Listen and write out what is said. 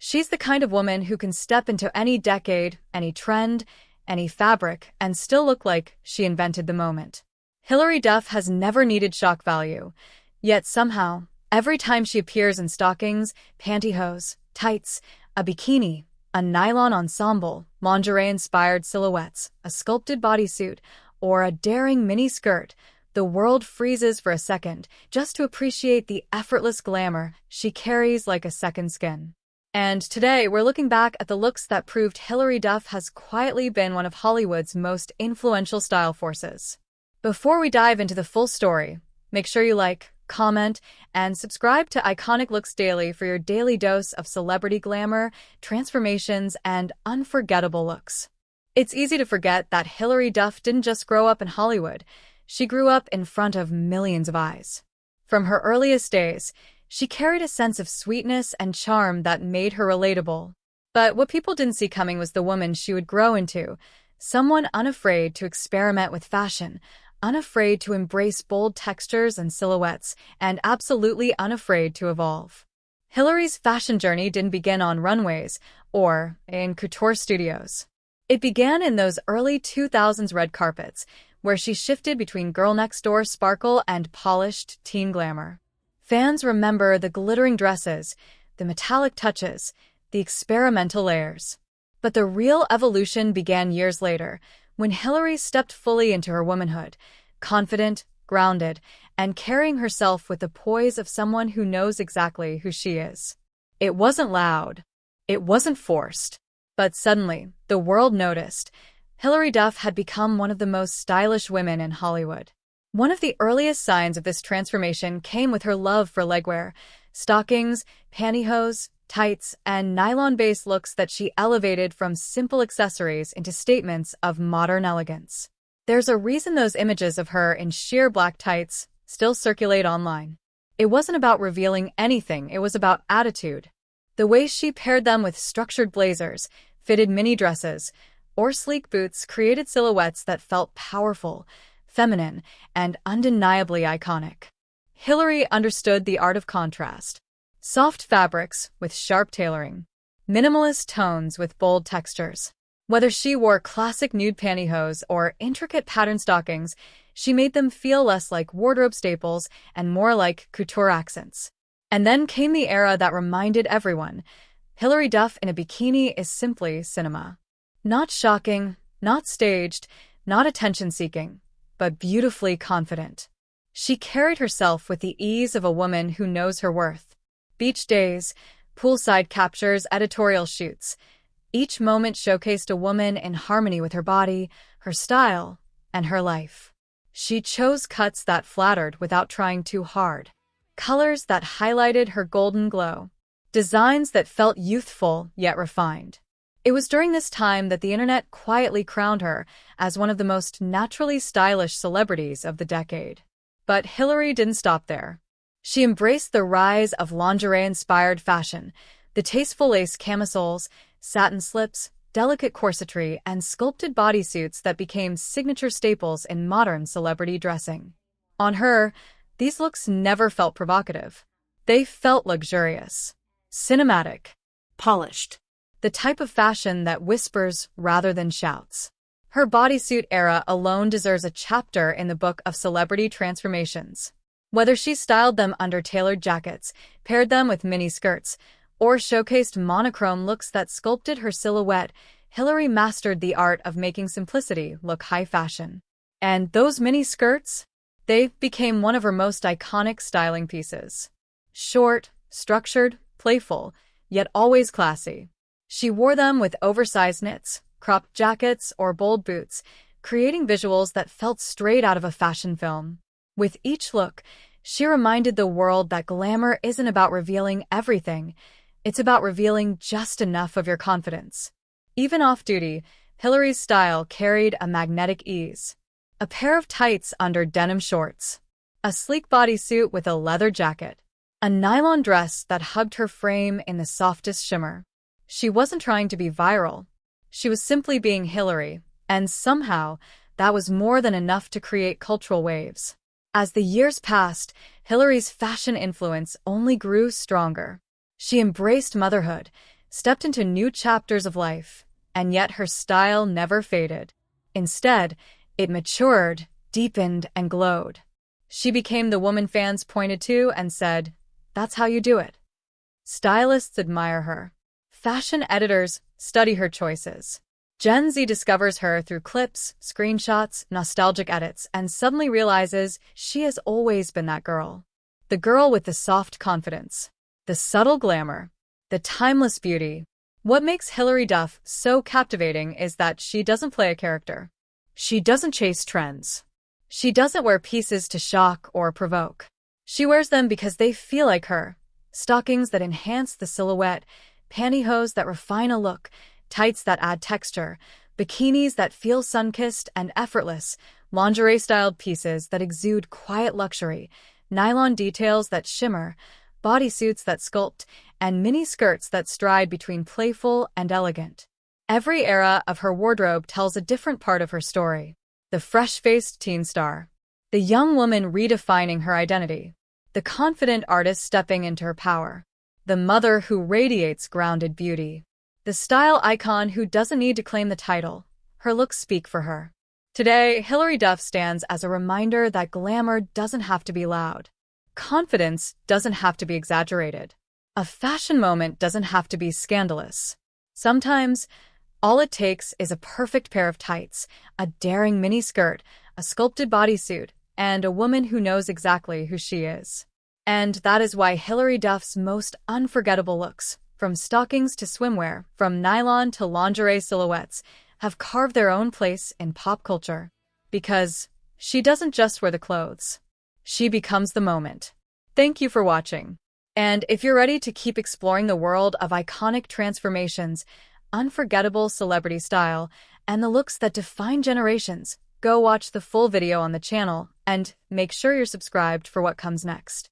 She's the kind of woman who can step into any decade, any trend, any fabric, and still look like she invented the moment. Hilary Duff has never needed shock value, yet somehow, every time she appears in stockings, pantyhose, tights, a bikini, a nylon ensemble, lingerie-inspired silhouettes, a sculpted bodysuit, or a daring mini skirt, the world freezes for a second just to appreciate the effortless glamour she carries like a second skin. And today, we're looking back at the looks that proved Hilary Duff has quietly been one of Hollywood's most influential style forces. Before we dive into the full story, make sure you like, comment, and subscribe to Iconic Looks Daily for your daily dose of celebrity glamour, transformations, and unforgettable looks. It's easy to forget that Hilary Duff didn't just grow up in Hollywood. She grew up in front of millions of eyes. From her earliest days, she carried a sense of sweetness and charm that made her relatable. But what people didn't see coming was the woman she would grow into, someone unafraid to experiment with fashion, unafraid to embrace bold textures and silhouettes, and absolutely unafraid to evolve. Hilary's fashion journey didn't begin on runways or in couture studios. It began in those early 2000s red carpets, where she shifted between girl-next-door sparkle and polished teen glamour. Fans remember the glittering dresses, the metallic touches, the experimental layers. But the real evolution began years later, when Hilary stepped fully into her womanhood, confident, grounded, and carrying herself with the poise of someone who knows exactly who she is. It wasn't loud. It wasn't forced. But suddenly, the world noticed. Hilary Duff had become one of the most stylish women in Hollywood. One of the earliest signs of this transformation came with her love for legwear, stockings, pantyhose, tights, and nylon-based looks that she elevated from simple accessories into statements of modern elegance. There's a reason those images of her in sheer black tights still circulate online. It wasn't about revealing anything, it was about attitude. The way she paired them with structured blazers, fitted mini dresses, or sleek boots created silhouettes that felt powerful, feminine, and undeniably iconic. Hilary understood the art of contrast. Soft fabrics with sharp tailoring. Minimalist tones with bold textures. Whether she wore classic nude pantyhose or intricate pattern stockings, she made them feel less like wardrobe staples and more like couture accents. And then came the era that reminded everyone, Hilary Duff in a bikini is simply cinema. Not shocking, not staged, not attention-seeking, but beautifully confident. She carried herself with the ease of a woman who knows her worth. Beach days, poolside captures, editorial shoots. Each moment showcased a woman in harmony with her body, her style, and her life. She chose cuts that flattered without trying too hard. Colors that highlighted her golden glow. Designs that felt youthful yet refined. It was during this time that the internet quietly crowned her as one of the most naturally stylish celebrities of the decade. But Hilary didn't stop there. She embraced the rise of lingerie-inspired fashion, the tasteful lace camisoles, satin slips, delicate corsetry, and sculpted bodysuits that became signature staples in modern celebrity dressing. On her, these looks never felt provocative. They felt luxurious, cinematic, polished. The type of fashion that whispers rather than shouts. Her bodysuit era alone deserves a chapter in the book of celebrity transformations. Whether she styled them under tailored jackets, paired them with mini skirts, or showcased monochrome looks that sculpted her silhouette, Hilary mastered the art of making simplicity look high fashion. And those mini skirts? They became one of her most iconic styling pieces. Short, structured, playful, yet always classy. She wore them with oversized knits, cropped jackets, or bold boots, creating visuals that felt straight out of a fashion film. With each look, she reminded the world that glamour isn't about revealing everything, it's about revealing just enough of your confidence. Even off-duty, Hilary's style carried a magnetic ease. A pair of tights under denim shorts. A sleek bodysuit with a leather jacket. A nylon dress that hugged her frame in the softest shimmer. She wasn't trying to be viral. She was simply being Hilary, and somehow, that was more than enough to create cultural waves. As the years passed, Hilary's fashion influence only grew stronger. She embraced motherhood, stepped into new chapters of life, and yet her style never faded. Instead, it matured, deepened, and glowed. She became the woman fans pointed to and said, "That's how you do it." Stylists admire her. Fashion editors study her choices. Gen Z discovers her through clips, screenshots, nostalgic edits, and suddenly realizes she has always been that girl. The girl with the soft confidence, the subtle glamour, the timeless beauty. What makes Hilary Duff so captivating is that she doesn't play a character. She doesn't chase trends. She doesn't wear pieces to shock or provoke. She wears them because they feel like her. Stockings that enhance the silhouette, pantyhose that refine a look, tights that add texture, bikinis that feel sun-kissed and effortless, lingerie-styled pieces that exude quiet luxury, nylon details that shimmer, bodysuits that sculpt, and mini skirts that stride between playful and elegant. Every era of her wardrobe tells a different part of her story. The fresh-faced teen star, the young woman redefining her identity, the confident artist stepping into her power, the mother who radiates grounded beauty, the style icon who doesn't need to claim the title. Her looks speak for her. Today, Hilary Duff stands as a reminder that glamour doesn't have to be loud. Confidence doesn't have to be exaggerated. A fashion moment doesn't have to be scandalous. Sometimes, all it takes is a perfect pair of tights, a daring mini skirt, a sculpted bodysuit, and a woman who knows exactly who she is. And that is why Hilary Duff's most unforgettable looks, from stockings to swimwear, from nylon to lingerie silhouettes, have carved their own place in pop culture. Because she doesn't just wear the clothes. She becomes the moment. Thank you for watching. And if you're ready to keep exploring the world of iconic transformations, unforgettable celebrity style, and the looks that define generations, go watch the full video on the channel and make sure you're subscribed for what comes next.